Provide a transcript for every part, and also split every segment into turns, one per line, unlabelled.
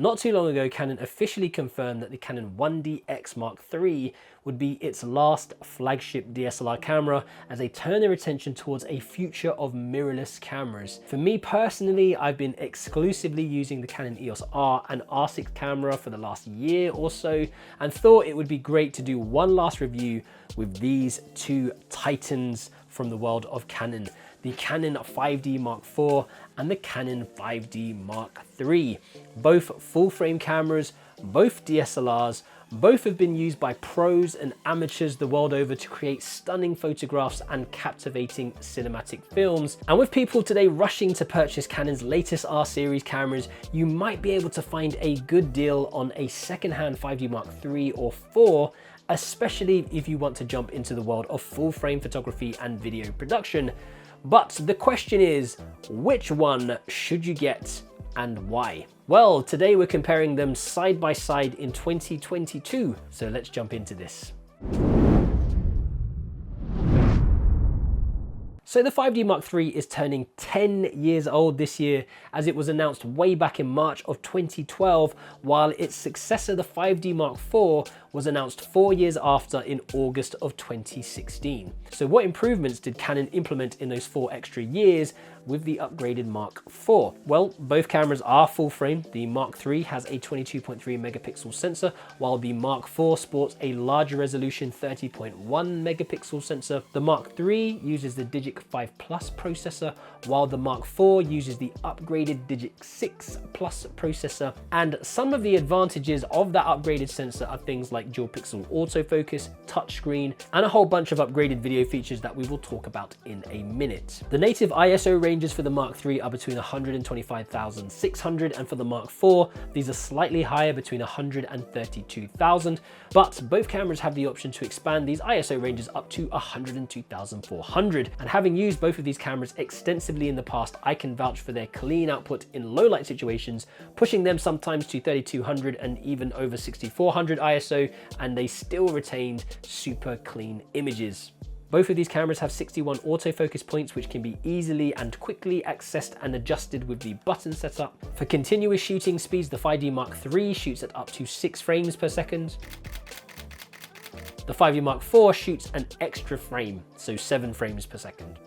Not too long ago, Canon officially confirmed that the Canon 1DX Mark III would be its last flagship DSLR camera as they turn their attention towards a future of mirrorless cameras. For me personally, I've been exclusively using the Canon EOS R and R6 camera for the last year or so, and thought it would be great to do one last review with these two titans from the world of Canon, the Canon 5D Mark IV and the Canon 5D Mark III. Both full frame cameras, both DSLRs, both have been used by pros and amateurs the world over to create stunning photographs and captivating cinematic films. And with people today rushing to purchase Canon's latest R series cameras, you might be able to find a good deal on a secondhand 5D Mark III or IV, especially if you want to jump into the world of full frame photography and video production. But the question is, which one should you get and why? Well, today we're comparing them side by side in 2022, so let's jump into this. So the 5D Mark III is turning 10 years old this year, as it was announced way back in March of 2012, while its successor, the 5D Mark IV, was announced 4 years after in August of 2016. So what improvements did Canon implement in those 4 extra years with the upgraded Mark IV? Well, both cameras are full frame. The Mark III has a 22.3 megapixel sensor, while the Mark IV sports a larger resolution 30.1 megapixel sensor. The Mark III uses the Digic 5 Plus processor, while the Mark IV uses the upgraded Digic 6 Plus processor. And some of the advantages of that upgraded sensor are things like dual pixel autofocus, touchscreen, and a whole bunch of upgraded video features that we will talk about in a minute. The native ISO ranges for the Mark III are between 125,600, and for the Mark IV, these are slightly higher, between 100 and 32,000, but both cameras have the option to expand these ISO ranges up to 102,400. And having used both of these cameras extensively in the past, I can vouch for their clean output in low light situations, pushing them sometimes to 3200 and even over 6400 ISO, and they still retained super clean images. Both of these cameras have 61 autofocus points, which can be easily and quickly accessed and adjusted with the button setup. For continuous shooting speeds, the 5D Mark III shoots at up to 6 frames per second. The 5D Mark IV shoots an extra frame, so 7 frames per second.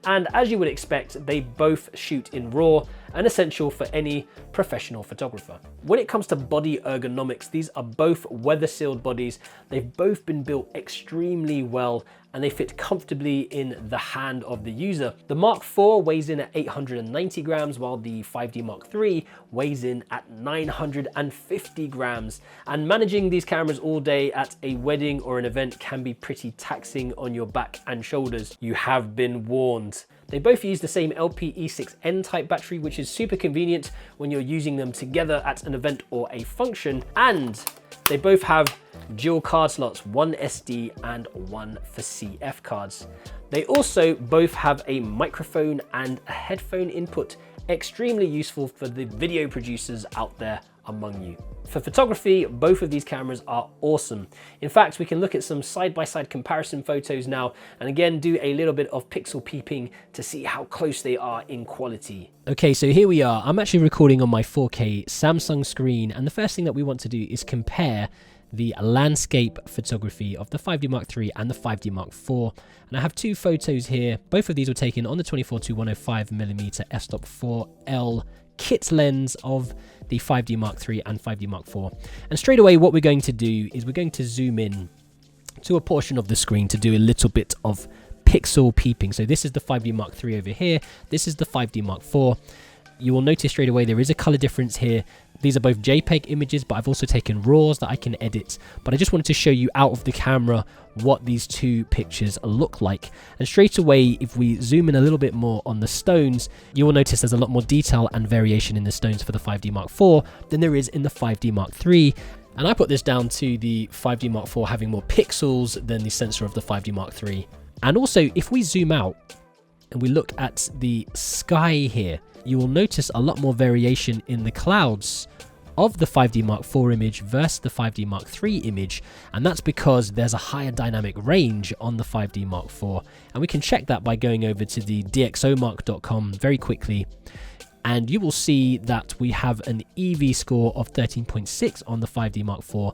And as you would expect, they both shoot in RAW, an essential for any professional photographer. When it comes to body ergonomics, these are both weather-sealed bodies. They've both been built extremely well, and they fit comfortably in the hand of the user. The Mark IV weighs in at 890 grams, while the 5D Mark III weighs in at 950 grams. And managing these cameras all day at a wedding or an event can be pretty taxing on your back and shoulders. You have been warned. They both use the same LPE6N type battery, which is super convenient when you're using them together at an event or a function. And they both have dual card slots, one SD and one for CF cards. They also both have a microphone and a headphone input, extremely useful for the video producers out there among you. For photography, both of these cameras are awesome. In fact, we can look at some side-by-side comparison photos now, and again do a little bit of pixel peeping to see how close they are in quality. Okay, so here we are. I'm actually recording on my 4K Samsung screen, and the first thing that we want to do is compare the landscape photography of the 5D Mark III and the 5D Mark IV. And I have two photos here. Both of these were taken on the 24-105mm f-stop 4L kit lens of the 5D Mark III and 5D Mark IV. And straight away what we're going to do is we're going to zoom in to a portion of the screen to do a little bit of pixel peeping. So this is the 5D Mark III over here. This is the 5D Mark IV. You will notice straight away there is a color difference here. These are both JPEG images, but I've also taken RAWs that I can edit. But I just wanted to show you out of the camera what these two pictures look like. And straight away, if we zoom in a little bit more on the stones, you will notice there's a lot more detail and variation in the stones for the 5D Mark IV than there is in the 5D Mark III. And I put this down to the 5D Mark IV having more pixels than the sensor of the 5D Mark III. And also, if we zoom out and we look at the sky here, you will notice a lot more variation in the clouds of the 5D Mark IV image versus the 5D Mark III image, and that's because there's a higher dynamic range on the 5D Mark IV, and we can check that by going over to the dxomark.com very quickly. and you will see that we have an EV score of 13.6 on the 5D Mark IV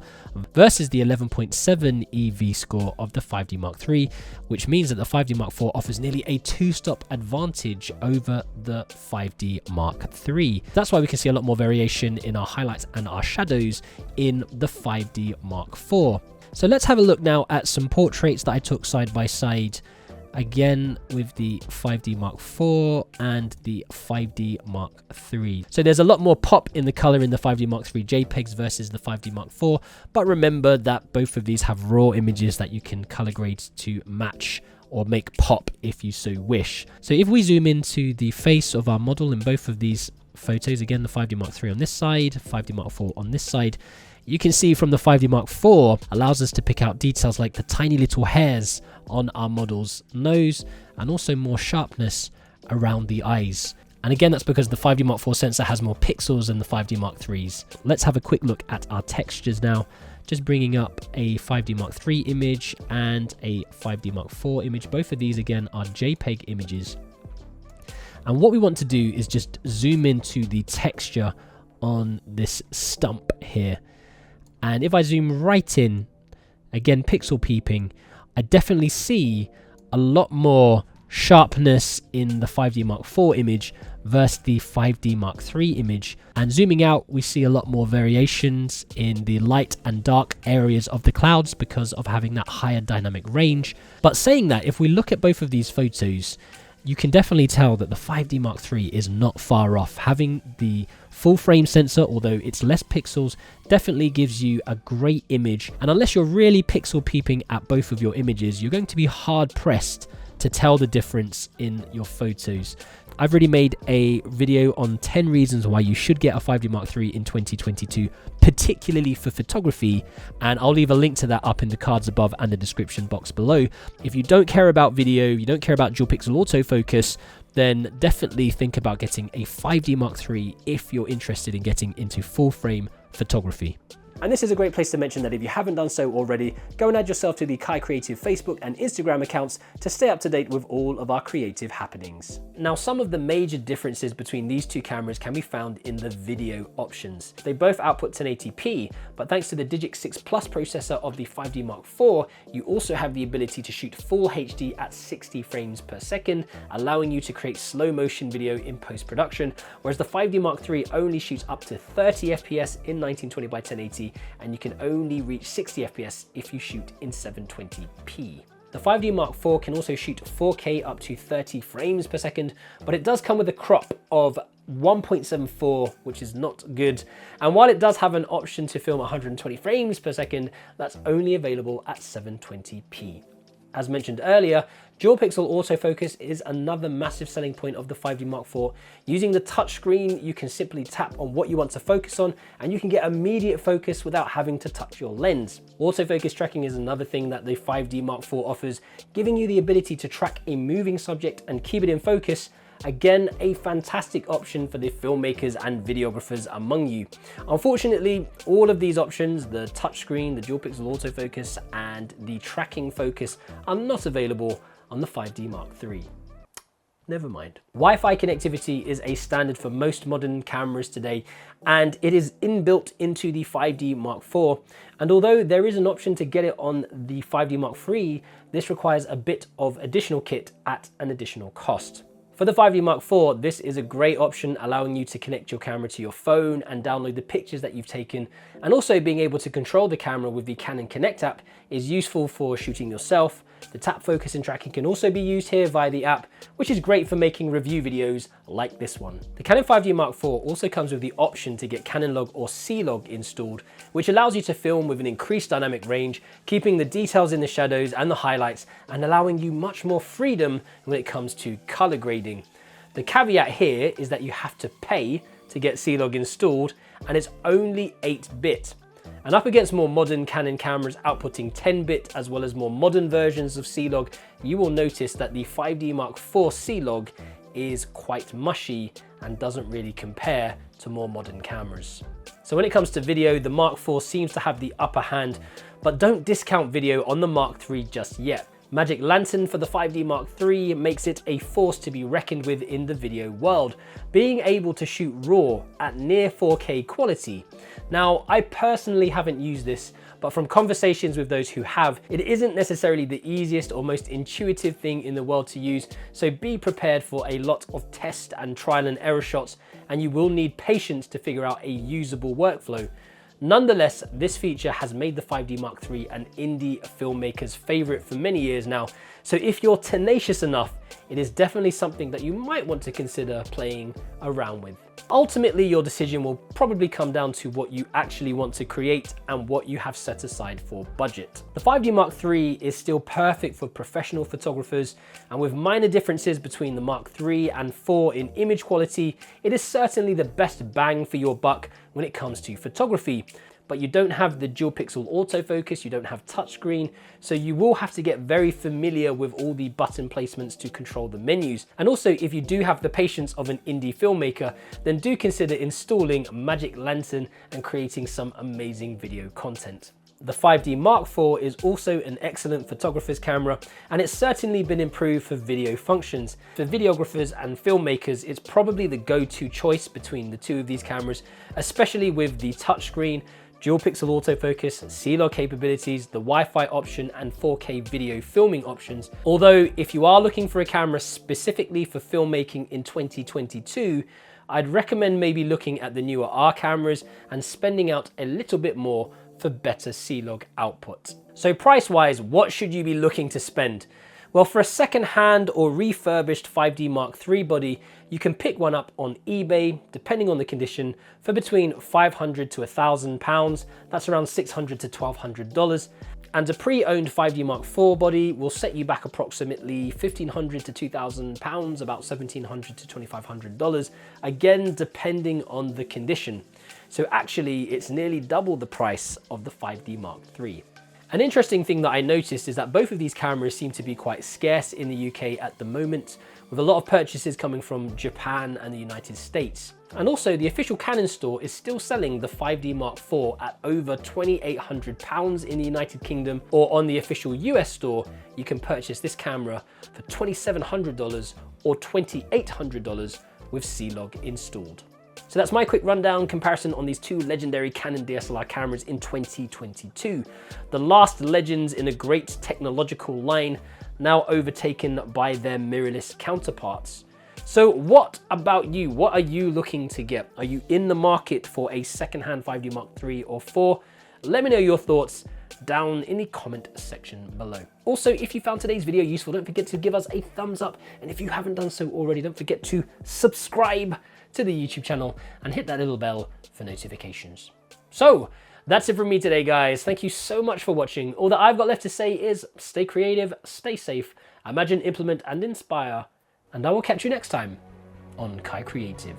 versus the 11.7 EV score of the 5D Mark III, which means that the 5D Mark IV offers nearly a 2-stop advantage over the 5D Mark III. That's why we can see a lot more variation in our highlights and our shadows in the 5D Mark IV. So let's have a look now at some portraits that I took side by side, again with the 5D Mark IV and the 5D Mark III. So there's a lot more pop in the color in the 5D Mark III JPEGs versus the 5D Mark IV, but remember that both of these have raw images that you can color grade to match or make pop if you so wish. So if we zoom into the face of our model in both of these photos, again the 5D Mark III on this side, 5D Mark IV on this side, you can see from the 5D Mark IV allows us to pick out details like the tiny little hairs on our model's nose and also more sharpness around the eyes. And again, that's because the 5D Mark IV sensor has more pixels than the 5D Mark III's. Let's have a quick look at our textures now. Just bringing up a 5D Mark III image and a 5D Mark IV image. Both of these again are JPEG images. And what we want to do is just zoom into the texture on this stump here. And if I zoom right in, again pixel peeping, I definitely see a lot more sharpness in the 5D Mark IV image versus the 5D Mark III image. And zooming out, we see a lot more variations in the light and dark areas of the clouds because of having that higher dynamic range. But saying that, if we look at both of these photos, you can definitely tell that the 5D Mark III is not far off. Having the full frame sensor, although it's less pixels, definitely gives you a great image. And unless you're really pixel peeping at both of your images, you're going to be hard pressed to tell the difference in your photos. I've already made a video on 10 reasons why you should get a 5D Mark III in 2022, particularly for photography, and I'll leave a link to that up in the cards above and the description box below. If you don't care about video, you don't care about dual pixel autofocus, then definitely think about getting a 5D Mark III if you're interested in getting into full frame photography. And this is a great place to mention that if you haven't done so already, go and add yourself to the KaiCreative Facebook and Instagram accounts to stay up to date with all of our creative happenings. Now, some of the major differences between these two cameras can be found in the video options. They both output 1080p, but thanks to the Digic 6 Plus processor of the 5D Mark IV, you also have the ability to shoot full HD at 60 frames per second, allowing you to create slow motion video in post-production, whereas the 5D Mark III only shoots up to 30 FPS in 1920 by 1080, and you can only reach 60 FPS if you shoot in 720p. The 5D Mark IV can also shoot 4K up to 30 frames per second, but it does come with a crop of 1.74, which is not good. And while it does have an option to film 120 frames per second, that's only available at 720p. As mentioned earlier, dual pixel autofocus is another massive selling point of the 5D Mark IV. Using the touchscreen, you can simply tap on what you want to focus on and you can get immediate focus without having to touch your lens. Autofocus tracking is another thing that the 5D Mark IV offers, giving you the ability to track a moving subject and keep it in focus. Again, a fantastic option for the filmmakers and videographers among you. Unfortunately, all of these options, the touchscreen, the dual pixel autofocus, and the tracking focus, are not available on the 5D Mark III. Never mind. Wi-Fi connectivity is a standard for most modern cameras today, and it is inbuilt into the 5D Mark IV. And although there is an option to get it on the 5D Mark III, this requires a bit of additional kit at an additional cost. For the 5D Mark IV, this is a great option, allowing you to connect your camera to your phone and download the pictures that you've taken. And also being able to control the camera with the Canon Connect app is useful for shooting yourself. The tap focus and tracking can also be used here via the app, which is great for making review videos like this one. The Canon 5D Mark IV also comes with the option to get Canon Log or C-Log installed, which allows you to film with an increased dynamic range, keeping the details in the shadows and the highlights, and allowing you much more freedom when it comes to color grading. The caveat here is that you have to pay to get C-Log installed, and it's only 8-bit. And up against more modern Canon cameras outputting 10-bit as well as more modern versions of C-Log, you will notice that the 5D Mark IV C-Log is quite mushy and doesn't really compare to more modern cameras. So when it comes to video, the Mark IV seems to have the upper hand, but don't discount video on the Mark III just yet. Magic Lantern for the 5D Mark III makes it a force to be reckoned with in the video world, being able to shoot RAW at near 4K quality. Now, I personally haven't used this, but from conversations with those who have, it isn't necessarily the easiest or most intuitive thing in the world to use, so be prepared for a lot of test and trial and error shots, and you will need patience to figure out a usable workflow. Nonetheless, this feature has made the 5D Mark III an indie filmmaker's favorite for many years now, so if you're tenacious enough, it is definitely something that you might want to consider playing around with. Ultimately, your decision will probably come down to what you actually want to create and what you have set aside for budget. The 5D Mark III is still perfect for professional photographers, and with minor differences between the Mark III and IV in image quality, it is certainly the best bang for your buck when it comes to photography. But you don't have the dual pixel autofocus, you don't have touchscreen, so you will have to get very familiar with all the button placements to control the menus. And also, if you do have the patience of an indie filmmaker, then do consider installing Magic Lantern and creating some amazing video content. The 5D Mark IV is also an excellent photographer's camera, and it's certainly been improved for video functions. For videographers and filmmakers, it's probably the go-to choice between the two of these cameras, especially with the touchscreen, dual pixel autofocus, C-Log capabilities, the Wi-Fi option, and 4K video filming options. Although, if you are looking for a camera specifically for filmmaking in 2022, I'd recommend maybe looking at the newer R cameras and spending out a little bit more for better C-Log output. So price-wise, what should you be looking to spend? Well, for a second-hand or refurbished 5D Mark III body, you can pick one up on eBay, depending on the condition, for between £500 to £1,000, that's around $600 to $1,200. And a pre-owned 5D Mark IV body will set you back approximately £1,500 to £2,000, about $1,700 to $2,500, again, depending on the condition. So actually, it's nearly double the price of the 5D Mark III. An interesting thing that I noticed is that both of these cameras seem to be quite scarce in the UK at the moment, with a lot of purchases coming from Japan and the United States. And also, the official Canon store is still selling the 5D Mark IV at over £2,800 in the United Kingdom, or on the official US store, you can purchase this camera for $2,700 or $2,800 with C-Log installed. So that's my quick rundown comparison on these two legendary Canon DSLR cameras in 2022. The last legends in a great technological line, now overtaken by their mirrorless counterparts. So what about you? What are you looking to get? Are you in the market for a second-hand 5D Mark III or IV? Let me know your thoughts down in the comment section below. Also, if you found today's video useful, don't forget to give us a thumbs up. And if you haven't done so already, don't forget to subscribe to the YouTube channel and hit that little bell for notifications. So that's it from me today, guys. Thank you so much for watching. All that I've got left to say is stay creative, stay safe, imagine, implement, and inspire. And I will catch you next time on KaiCreative.